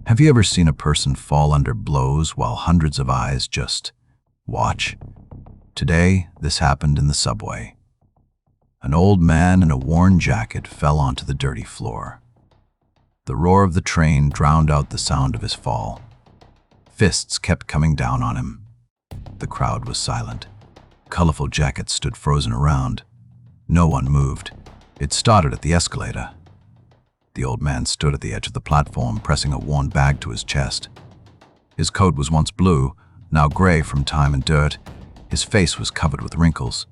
Have you ever seen a person fall under blows while hundreds of eyes just watch? Today, this happened in the subway. An old man in a worn jacket fell onto the dirty floor. The roar of the train drowned out the sound of his fall. Fists kept coming down on him. The crowd was silent. Colorful jackets stood frozen around. No one moved. It started at the escalator. The old man stood at the edge of the platform, pressing a worn bag to his chest. His coat was once blue, now gray from time and dirt. His face was covered with wrinkles.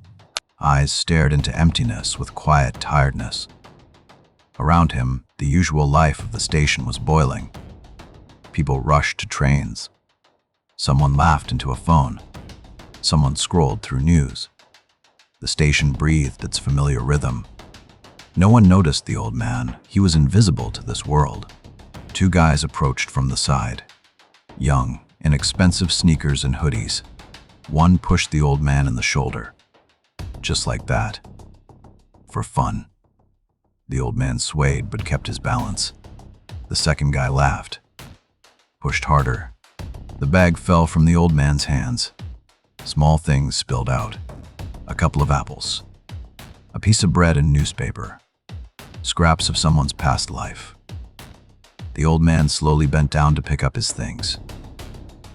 Eyes stared into emptiness with quiet tiredness. Around him, the usual life of the station was boiling. People rushed to trains. Someone laughed into a phone. Someone scrolled through news. The station breathed its familiar rhythm. No one noticed the old man. He was invisible to this world. Two guys approached from the side. Young, in expensive sneakers and hoodies. One pushed the old man in the shoulder. Just like that. For fun. The old man swayed but kept his balance. The second guy laughed. Pushed harder. The bag fell from the old man's hands. Small things spilled out. A couple of apples. A piece of bread and newspaper. Scraps of someone's past life. The old man slowly bent down to pick up his things.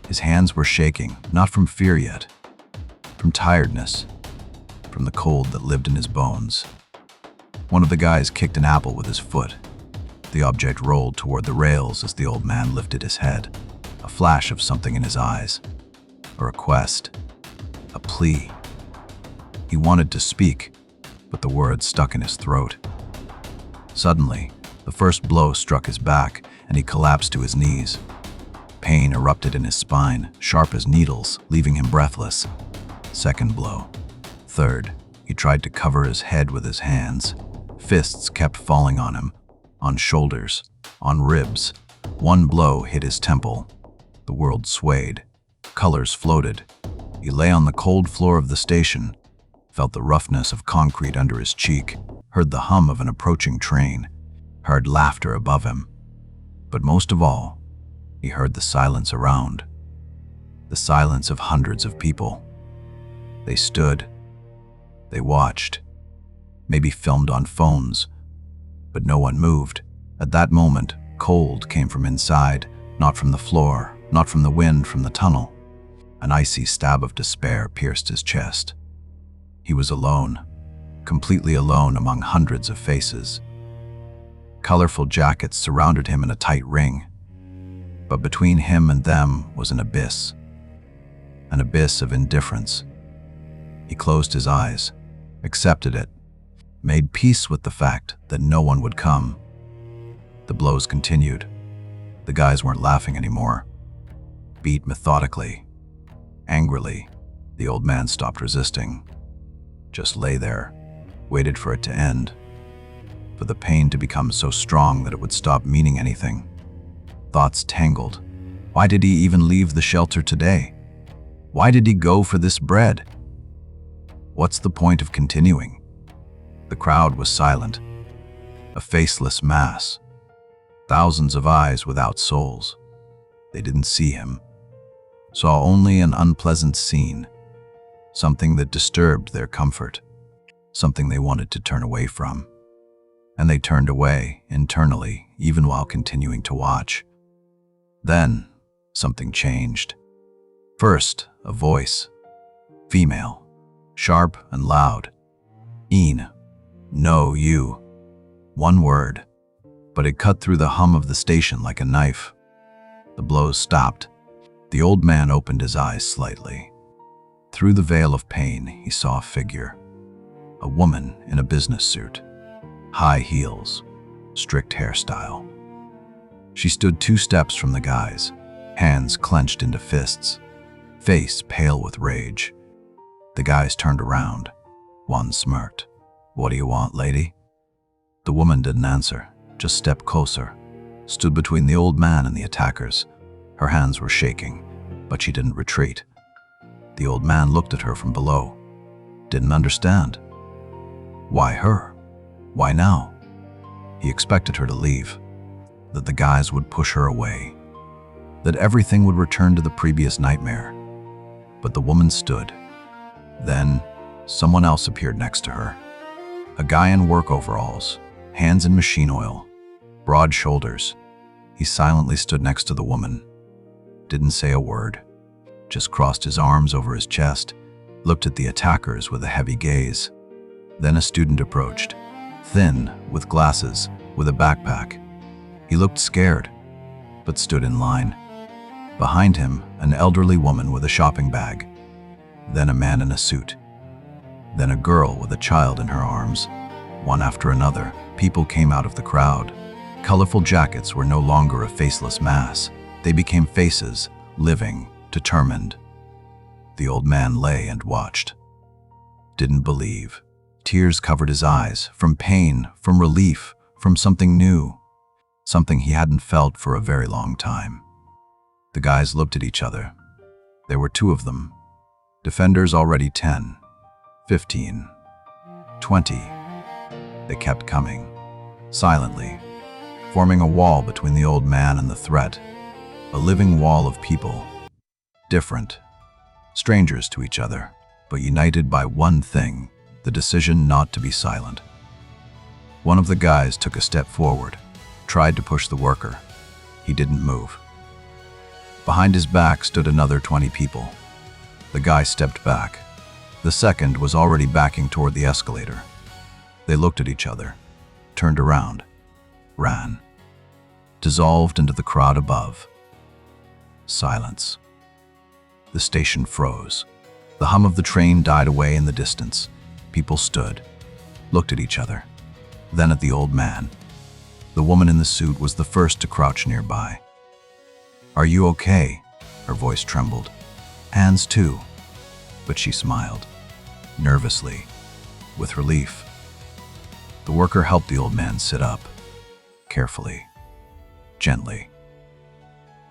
His hands were shaking, not from fear yet. From tiredness. From the cold that lived in his bones. One of the guys kicked an apple with his foot. The object rolled toward the rails as the old man lifted his head. A flash of something in his eyes. A request. A plea. He wanted to speak, but the words stuck in his throat. Suddenly, the first blow struck his back, and he collapsed to his knees. Pain erupted in his spine, sharp as needles, leaving him breathless. Second blow. Third, he tried to cover his head with his hands. Fists kept falling on him, on shoulders, on ribs. One blow hit his temple. The world swayed. Colors floated. He lay on the cold floor of the station, felt the roughness of concrete under his cheek, heard the hum of an approaching train, heard laughter above him. But most of all, he heard the silence around. The silence of hundreds of people. They stood. They watched. Maybe filmed on phones. But no one moved. At that moment, cold came from inside, not from the floor, not from the wind from the tunnel. An icy stab of despair pierced his chest. He was alone, completely alone among hundreds of faces. Colorful jackets surrounded him in a tight ring. But between him and them was an abyss of indifference. He closed his eyes, accepted it, made peace with the fact that no one would come. The blows continued. The guys weren't laughing anymore. Beat methodically, angrily, the old man stopped resisting. Just lay there, waited for it to end, for the pain to become so strong that it would stop meaning anything. Thoughts tangled. Why did he even leave the shelter today? Why did he go for this bread? What's the point of continuing? The crowd was silent, a faceless mass. Thousands of eyes without souls. They didn't see him, saw only an unpleasant scene, something that disturbed their comfort, something they wanted to turn away from. And they turned away internally, even while continuing to watch. Then, something changed. First, a voice. Female. Sharp and loud. "Een. No, you." One word, but it cut through the hum of the station like a knife. The blows stopped. The old man opened his eyes slightly. Through the veil of pain, he saw a figure. A woman in a business suit. High heels. Strict hairstyle. She stood 2 steps from the guys, hands clenched into fists, face pale with rage. The guys turned around. One smirked. "What do you want, lady?" The woman didn't answer, just stepped closer, stood between the old man and the attackers. Her hands were shaking, but she didn't retreat. The old man looked at her from below. Didn't understand. Why her? Why now? He expected her to leave, that the guys would push her away, that everything would return to the previous nightmare. But the woman stood. Then, someone else appeared next to her. A guy in work overalls, hands in machine oil, broad shoulders. He silently stood next to the woman. Didn't say a word, just crossed his arms over his chest, looked at the attackers with a heavy gaze. Then a student approached, thin, with glasses, with a backpack. He looked scared, but stood in line. Behind him, an elderly woman with a shopping bag. Then a man in a suit. Then a girl with a child in her arms. One after another, people came out of the crowd. Colorful jackets were no longer a faceless mass. They became faces, living, determined. The old man lay and watched. Didn't believe. Tears covered his eyes, from pain, from relief, from something new. Something he hadn't felt for a very long time. The guys looked at each other. There were two of them. Defenders already 10, 15, 20. They kept coming, silently, forming a wall between the old man and the threat. A living wall of people, different, strangers to each other, but united by one thing, the decision not to be silent. One of the guys took a step forward, tried to push the worker. He didn't move. Behind his back stood another 20 people. The guy stepped back. The second was already backing toward the escalator. They looked at each other, turned around, ran, dissolved into the crowd above. Silence. The station froze. The hum of the train died away in the distance. People stood, looked at each other, then at the old man. The woman in the suit was the first to crouch nearby. "Are you okay?" Her voice trembled. "Hands too." But she smiled, nervously, with relief. The worker helped the old man sit up, carefully, gently.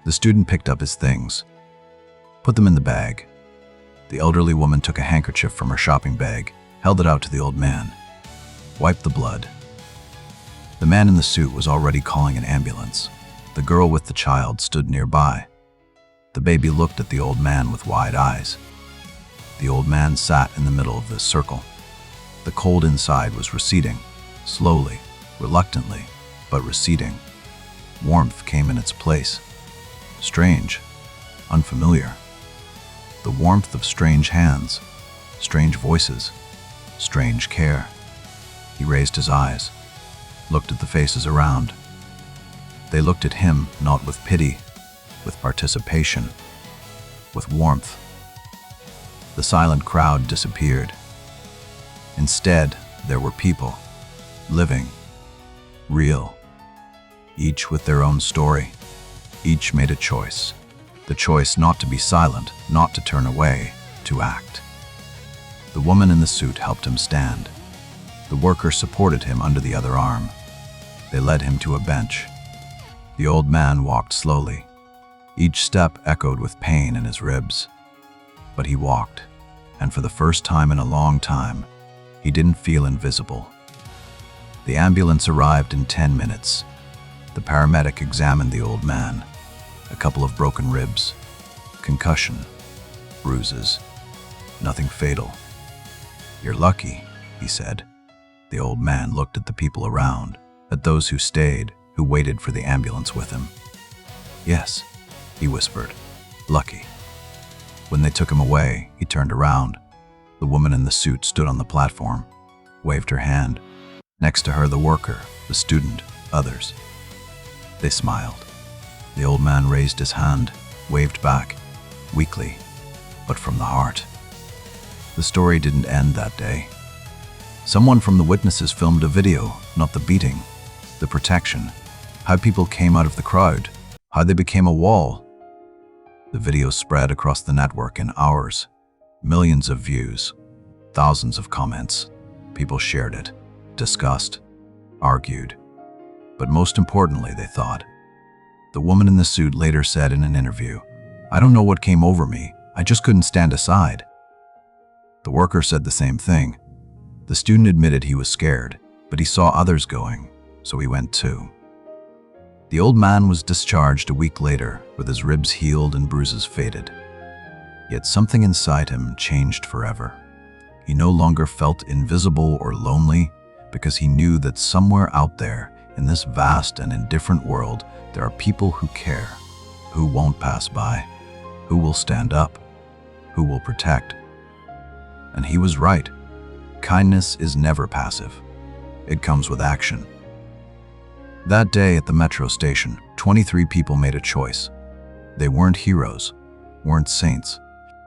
The student picked up his things, put them in the bag. The elderly woman took a handkerchief from her shopping bag, held it out to the old man, wiped the blood. The man in the suit was already calling an ambulance. The girl with the child stood nearby. The baby looked at the old man with wide eyes. The old man sat in the middle of this circle. The cold inside was receding, slowly, reluctantly, but receding. Warmth came in its place. Strange, unfamiliar. The warmth of strange hands, strange voices, strange care. He raised his eyes, looked at the faces around. They looked at him not with pity, with participation, with warmth. The silent crowd disappeared. Instead, there were people, living, real, each with their own story. Each made a choice. The choice not to be silent, not to turn away, to act. The woman in the suit helped him stand. The worker supported him under the other arm. They led him to a bench. The old man walked slowly. Each step echoed with pain in his ribs. But he walked, and for the first time in a long time, he didn't feel invisible. The ambulance arrived in 10 minutes. The paramedic examined the old man. A couple of broken ribs, concussion, bruises, nothing fatal. "You're lucky," he said. The old man looked at the people around, at those who stayed, who waited for the ambulance with him. "Yes," he whispered, "lucky." When they took him away, he turned around. The woman in the suit stood on the platform, waved her hand. Next to her, the worker, the student, others. They smiled. The old man raised his hand, waved back, weakly, but from the heart. The story didn't end that day. Someone from the witnesses filmed a video, not the beating, the protection, how people came out of the crowd, how they became a wall. The video spread across the network in hours. Millions of views, thousands of comments. People shared it, discussed, argued. But most importantly, they thought. The woman in the suit later said in an interview, "I don't know what came over me, I just couldn't stand aside." The worker said the same thing. The student admitted he was scared, but he saw others going, so he went too. The old man was discharged a week later, with his ribs healed and bruises faded. Yet something inside him changed forever. He no longer felt invisible or lonely, because he knew that somewhere out there, in this vast and indifferent world, there are people who care, who won't pass by, who will stand up, who will protect. And he was right. Kindness is never passive. It comes with action. That day at the metro station, 23 people made a choice. They weren't heroes, weren't saints.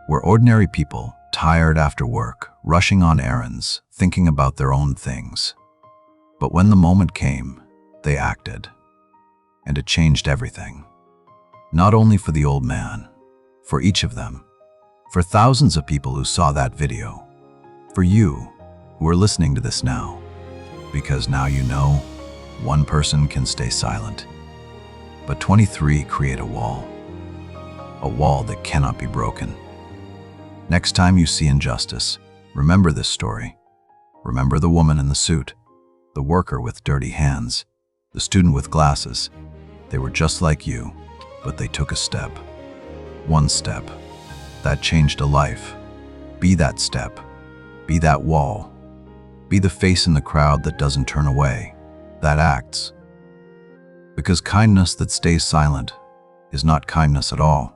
Were ordinary people, tired after work, rushing on errands, thinking about their own things. But when the moment came, they acted. And it changed everything. Not only for the old man, for each of them, for thousands of people who saw that video, for you who are listening to this now, because now you know one person can stay silent, but 23 create a wall that cannot be broken. Next time you see injustice, remember this story. Remember the woman in the suit, the worker with dirty hands, the student with glasses. They were just like you, but they took a step. One step. That changed a life. Be that step. Be that wall. Be the face in the crowd that doesn't turn away, that acts. Because kindness that stays silent is not kindness at all.